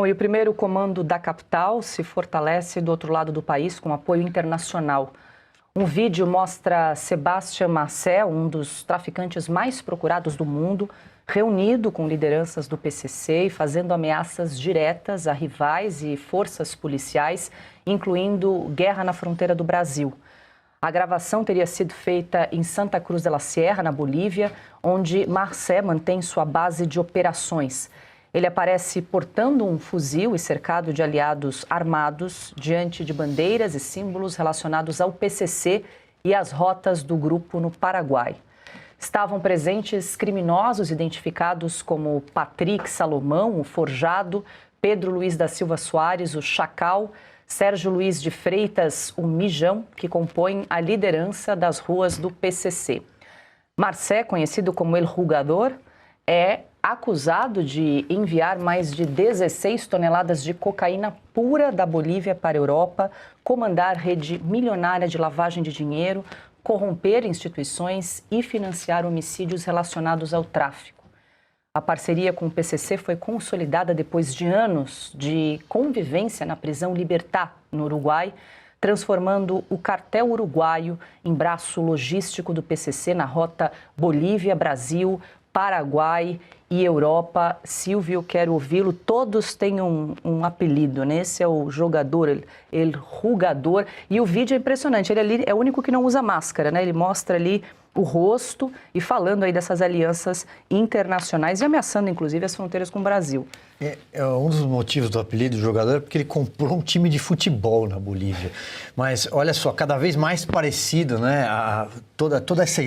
Bom, e o primeiro comando da capital se fortalece do outro lado do país com apoio internacional. Um vídeo mostra Sébastien Marcet, um dos traficantes mais procurados do mundo, reunido com lideranças do PCC e fazendo ameaças diretas a rivais e forças policiais, incluindo guerra na fronteira do Brasil. A gravação teria sido feita em Santa Cruz de la Sierra, na Bolívia, onde Marcet mantém sua base de operações. Ele aparece portando um fuzil e cercado de aliados armados diante de bandeiras e símbolos relacionados ao PCC e às rotas do grupo no Paraguai. Estavam presentes criminosos identificados como Patrick Salomão, o Forjado, Pedro Luiz da Silva Soares, o Chacal, Sérgio Luiz de Freitas, o Mijão, que compõem a liderança das ruas do PCC. Marcet, conhecido como El Jugador, é acusado de enviar mais de 16 toneladas de cocaína pura da Bolívia para a Europa, comandar rede milionária de lavagem de dinheiro, corromper instituições e financiar homicídios relacionados ao tráfico. A parceria com o PCC foi consolidada depois de anos de convivência na prisão Libertad, no Uruguai, transformando o cartel uruguaio em braço logístico do PCC na rota Bolívia-Brasil, Paraguai e Europa. Silvio, quero ouvi-lo. Todos têm um apelido, né? Esse é o jogador, El Jugador. E o vídeo é impressionante. Ele ali é o único que não usa máscara, né? Ele mostra ali o rosto e falando aí dessas alianças internacionais e ameaçando, inclusive, as fronteiras com o Brasil. Um dos motivos do apelido do jogador é porque ele comprou um time de futebol na Bolívia. Mas, olha só, cada vez mais parecido, né? Toda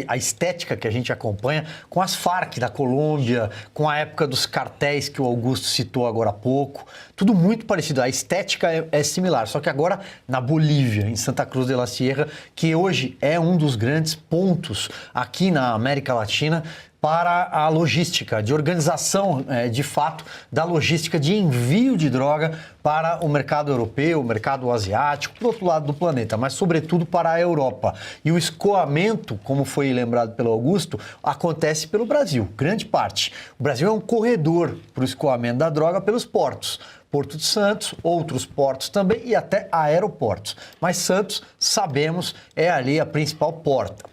a estética que a gente acompanha com as Farc da Colômbia, com a época dos cartéis que o Augusto citou agora há pouco. Tudo muito parecido. A estética é similar, só que agora na Bolívia, em Santa Cruz de la Sierra, que hoje é um dos grandes pontos aqui na América Latina para a logística, de organização, de fato, da logística de envio de droga para o mercado europeu, o mercado asiático, para o outro lado do planeta, mas sobretudo para a Europa. E o escoamento, como foi lembrado pelo Augusto, acontece pelo Brasil, grande parte. O Brasil é um corredor para o escoamento da droga pelos portos. Porto de Santos, outros portos também e até aeroportos. Mas Santos, sabemos, é ali a principal porta.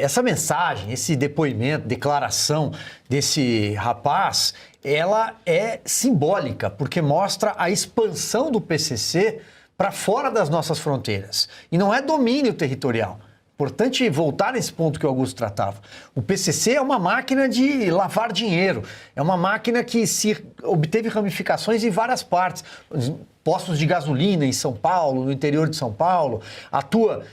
Essa mensagem, esse depoimento, declaração desse rapaz, ela é simbólica, porque mostra a expansão do PCC para fora das nossas fronteiras. E não é domínio territorial. Importante voltar nesse ponto que o Augusto tratava. O PCC é uma máquina de lavar dinheiro, é uma máquina que se obteve ramificações em várias partes. Postos de gasolina em São Paulo, no interior de São Paulo, atua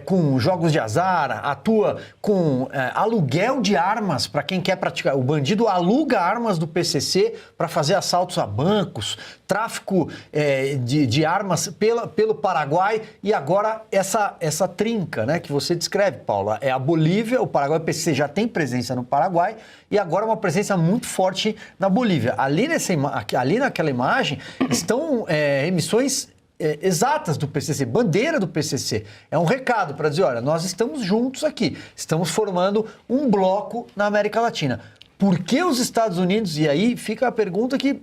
com jogos de azar, atua com aluguel de armas para quem quer praticar. O bandido aluga armas do PCC para fazer assaltos a bancos, tráfico de armas pelo Paraguai e agora essa trinca, né, que você descreve, Paula. É a Bolívia, o Paraguai, o PCC já tem presença no Paraguai e agora uma presença muito forte na Bolívia. Ali naquela imagem estão emissões exatas do PCC, bandeira do PCC. É um recado para dizer, olha, nós estamos juntos aqui, estamos formando um bloco na América Latina. Por que os Estados Unidos, e aí fica a pergunta que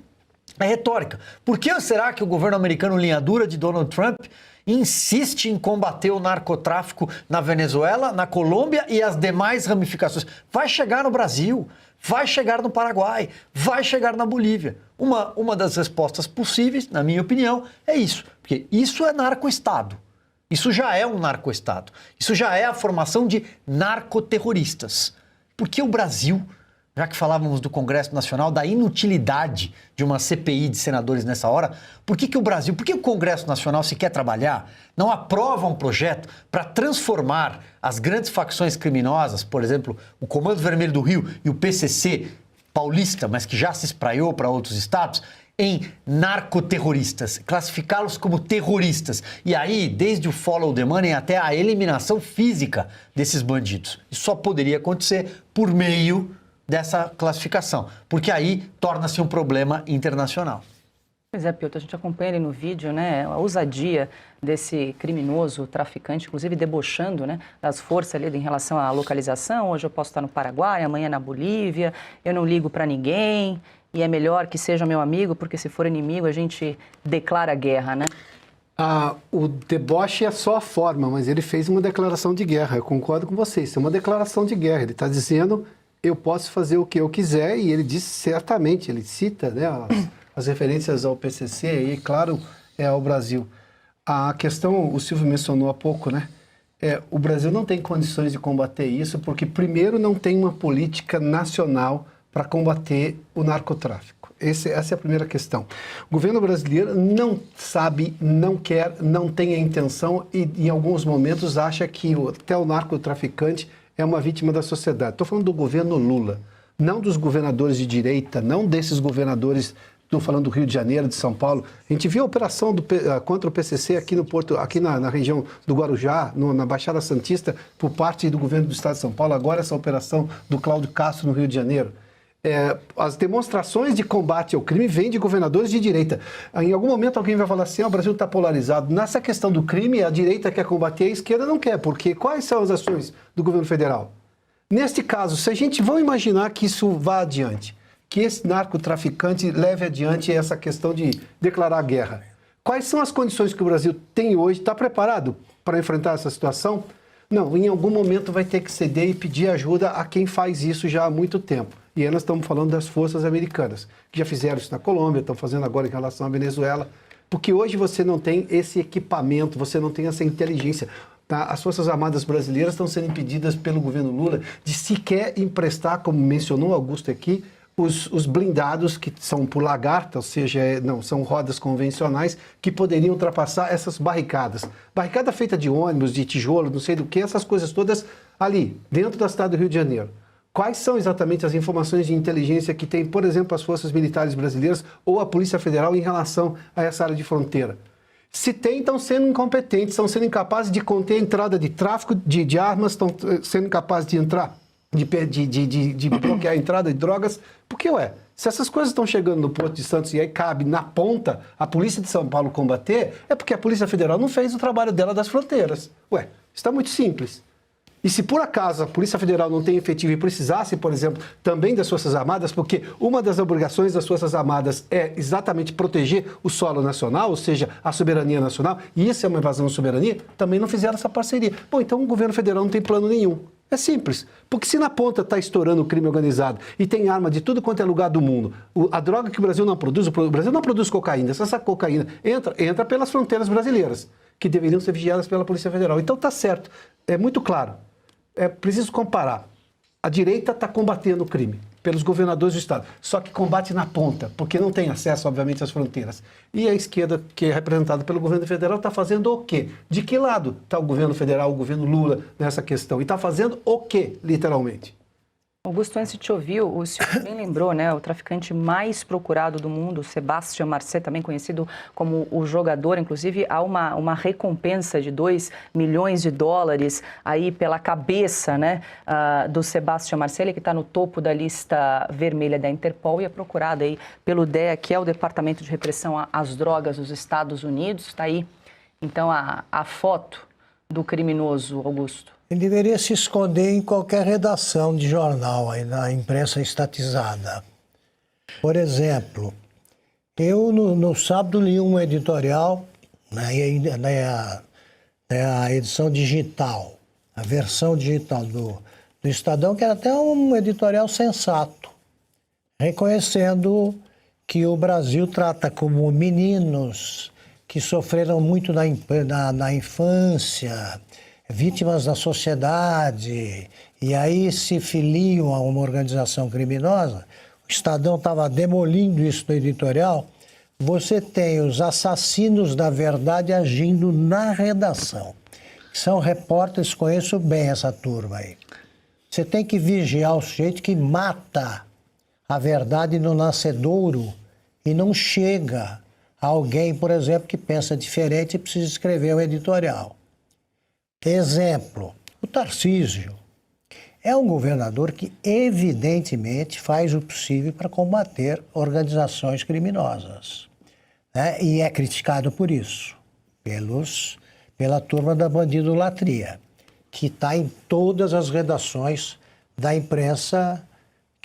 é retórica, por que será que o governo americano linha dura de Donald Trump insiste em combater o narcotráfico na Venezuela, na Colômbia e as demais ramificações? Vai chegar no Brasil, vai chegar no Paraguai, vai chegar na Bolívia. Uma das respostas possíveis, na minha opinião, é isso. Porque isso é narcoestado. Isso já é um narcoestado. Isso já é a formação de narcoterroristas. Porque o Brasil, já que falávamos do Congresso Nacional, da inutilidade de uma CPI de senadores nessa hora, por que o Congresso Nacional, se quer trabalhar, não aprova um projeto para transformar as grandes facções criminosas, por exemplo, o Comando Vermelho do Rio e o PCC paulista, mas que já se espraiou para outros estados, em narcoterroristas, classificá-los como terroristas. E aí, desde o follow the money até a eliminação física desses bandidos. Isso só poderia acontecer por meio dessa classificação, porque aí torna-se um problema internacional. Pois é, Piotr, a gente acompanha ali no vídeo, né, a ousadia desse criminoso traficante, inclusive debochando, né, das forças ali em relação à localização. Hoje eu posso estar no Paraguai, amanhã na Bolívia, eu não ligo para ninguém. e é melhor que seja meu amigo, porque se for inimigo a gente declara guerra, né? O deboche é só a forma, mas ele fez uma declaração de guerra. Eu concordo com vocês, é uma declaração de guerra. Ele está dizendo, eu posso fazer o que eu quiser, e ele diz certamente, ele cita, né, as referências ao PCC e, claro, ao Brasil. A questão, o Silvio mencionou há pouco, né? O Brasil não tem condições de combater isso, porque, primeiro, não tem uma política nacional para combater o narcotráfico. Essa é a primeira questão. O governo brasileiro não sabe, não quer, não tem a intenção e, em alguns momentos, acha que até o narcotraficante é uma vítima da sociedade. Estou falando do governo Lula, não dos governadores de direita, não desses governadores. Estou falando do Rio de Janeiro, de São Paulo. A gente viu a operação contra o PCC aqui no Porto, aqui na região do Guarujá, na Baixada Santista, por parte do governo do Estado de São Paulo. Agora essa operação do Cláudio Castro no Rio de Janeiro. As demonstrações de combate ao crime vêm de governadores de direita. Em algum momento alguém vai falar assim, o Brasil está polarizado. Nessa questão do crime, a direita quer combater, a esquerda não quer. Porque quais são as ações do governo federal? Neste caso, se a gente vai imaginar que isso vá adiante, que esse narcotraficante leve adiante essa questão de declarar guerra. Quais são as condições que o Brasil tem hoje? Está preparado para enfrentar essa situação? Não, em algum momento vai ter que ceder e pedir ajuda a quem faz isso já há muito tempo. E aí nós estamos falando das forças americanas, que já fizeram isso na Colômbia, estão fazendo agora em relação à Venezuela, porque hoje você não tem esse equipamento, você não tem essa inteligência. Tá? As Forças Armadas brasileiras estão sendo impedidas pelo governo Lula de sequer emprestar, como mencionou Augusto aqui, os blindados que são por lagarta, ou seja, não são rodas convencionais, que poderiam ultrapassar essas barricadas. Barricada feita de ônibus, de tijolo, não sei do que, essas coisas todas ali, dentro da cidade do Rio de Janeiro. Quais são exatamente as informações de inteligência que tem, por exemplo, as forças militares brasileiras ou a Polícia Federal em relação a essa área de fronteira? Se tem, estão sendo incompetentes, estão sendo incapazes de conter a entrada de tráfico de armas, estão sendo incapazes de entrar, de bloquear a entrada de drogas. Porque, se essas coisas estão chegando no Porto de Santos e aí cabe na ponta a Polícia de São Paulo combater, é porque a Polícia Federal não fez o trabalho dela das fronteiras. Está muito simples. E se por acaso a Polícia Federal não tem efetivo e precisasse, por exemplo, também das Forças Armadas, porque uma das obrigações das Forças Armadas é exatamente proteger o solo nacional, ou seja, a soberania nacional, e isso é uma invasão de soberania, também não fizeram essa parceria. Bom, então o governo federal não tem plano nenhum. É simples, porque se na ponta está estourando o crime organizado e tem arma de tudo quanto é lugar do mundo, a droga que o Brasil não produz, o Brasil não produz cocaína, essa cocaína entra pelas fronteiras brasileiras, que deveriam ser vigiadas pela Polícia Federal. Então está certo, é muito claro. É preciso comparar. A direita está combatendo o crime pelos governadores do Estado, só que combate na ponta, porque não tem acesso, obviamente, às fronteiras. E a esquerda, que é representada pelo governo federal, está fazendo o quê? De que lado está o governo federal, o governo Lula nessa questão? E está fazendo o quê, literalmente? Augusto, antes de te ouvir, o senhor bem lembrou, né? O traficante mais procurado do mundo, Sebastião Marcet, também conhecido como o jogador. Inclusive, há uma recompensa de $2 milhões aí pela cabeça, né, do Sebastião Marcet, ele que está no topo da lista vermelha da Interpol e é procurado aí pelo DEA, que é o Departamento de Repressão às Drogas dos Estados Unidos. Está aí, então, a foto do criminoso, Augusto. Ele deveria se esconder em qualquer redação de jornal, aí na imprensa estatizada. Por exemplo, eu no sábado li um editorial, a edição digital, a versão digital do Estadão, que era até um editorial sensato, reconhecendo que o Brasil trata como meninos que sofreram muito na infância, vítimas da sociedade, e aí se filiam a uma organização criminosa. O Estadão estava demolindo isso no editorial. Você tem os assassinos da verdade agindo na redação. São repórteres, conheço bem essa turma aí. Você tem que vigiar o sujeito que mata a verdade no nascedouro e não chega a alguém, por exemplo, que pensa diferente e precisa escrever um editorial. Exemplo, o Tarcísio é um governador que evidentemente faz o possível para combater organizações criminosas, né? E é criticado por isso, pela turma da bandidolatria, que está em todas as redações da imprensa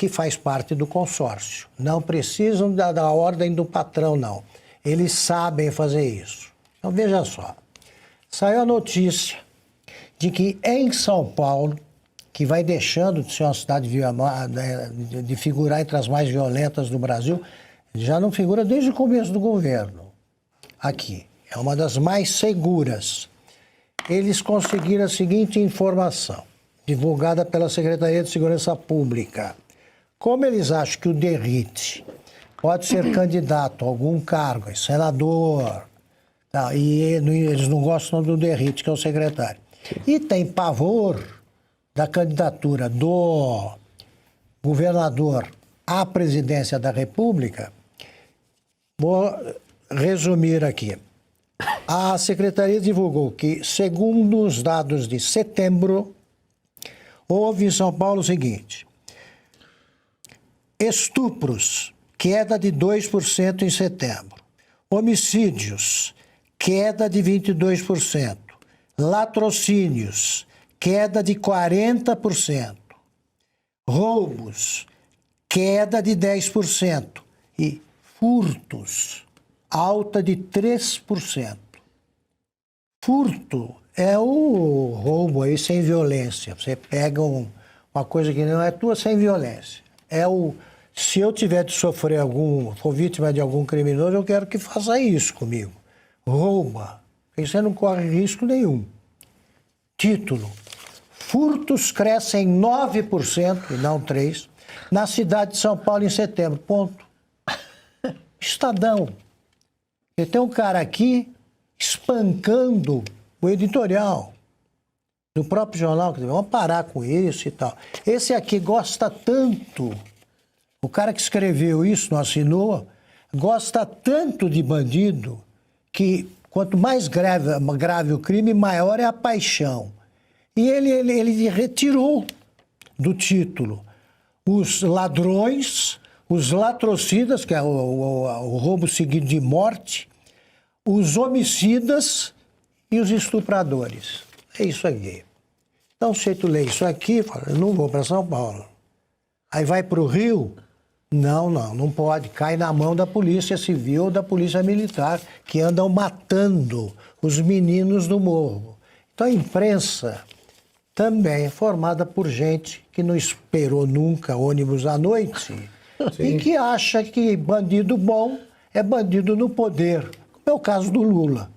que faz parte do consórcio. Não precisam da ordem do patrão, não. Eles sabem fazer isso. Então, veja só. Saiu a notícia de que em São Paulo, que vai deixando de ser uma cidade de figurar entre as mais violentas do Brasil, já não figura desde o começo do governo. Aqui. É uma das mais seguras. Eles conseguiram a seguinte informação, divulgada pela Secretaria de Segurança Pública. Como eles acham que o Derrite pode ser candidato a algum cargo, senador, tá, e eles não gostam do Derrite, que é o secretário, e tem pavor da candidatura do governador à presidência da República, vou resumir aqui. A Secretaria divulgou que, segundo os dados de setembro, houve em São Paulo o seguinte: estupros, queda de 2% em setembro. Homicídios, queda de 22%. Latrocínios, queda de 40%. Roubos, queda de 10%. E furtos, alta de 3%. Furto é o roubo aí sem violência. Você pega uma coisa que não é tua sem violência. Se eu tiver de sofrer for vítima de algum criminoso, eu quero que faça isso comigo. Rouba. Porque você não corre risco nenhum. Título. Furtos crescem 9%, e não 3%, na cidade de São Paulo em setembro. Ponto. Estadão. E tem um cara aqui espancando o editorial do próprio jornal. Vamos parar com isso e tal. Esse aqui gosta tanto, o cara que escreveu isso, não assinou, gosta tanto de bandido que quanto mais grave o crime, maior é a paixão. E ele retirou do título os ladrões, os latrocidas, que é o roubo seguido de morte, os homicidas e os estupradores. É isso aqui. Então, o sujeito lê isso aqui e fala, eu não vou para São Paulo. Aí vai para o Rio, não pode. Cai na mão da Polícia Civil ou da Polícia Militar, que andam matando os meninos do morro. Então, a imprensa também é formada por gente que não esperou nunca ônibus à noite e que acha que bandido bom é bandido no poder. É o caso do Lula.